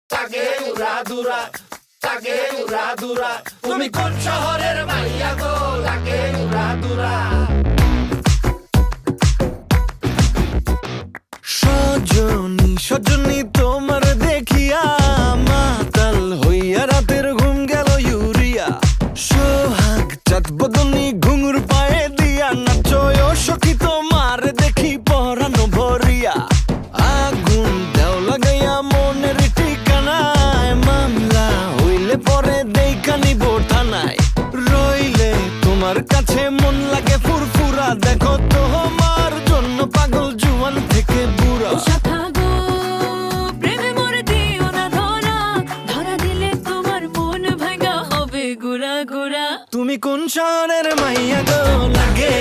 তাকে উড়া দুরা, তাকে উড়া দুরা। তুমি কোন শহরের মাইয়া গো, লাগে উড়া দুরা। সজনী সজনী তোমার দেখিয়া মাতাল হইয়া রাতের ঘুম গেল ইউরিয়া। সোহাগ চাঁদ বদনী ঘুঙুর পায়ে দিয়া নাচয় সখী তোমার দেখি পরানো ভরিয়া। আগুন দেও লাগাইয়া মনের ঠিকানায়, মামলা হইলে পরে দেখা নিব থানায়। রইলে তোমার কাছে মন লাগে ফুরফুরা, দেখো তোমার জন্য পাগল জুয়ান থেকে বুড়া। শাখা গো, প্রেমে মরে দিও না ধরা, ধরা দিলে তোমার মন ভাঙা হবে গুড়া গুড়া। তুমি কোন শহরের মাইয়া গো, লাগে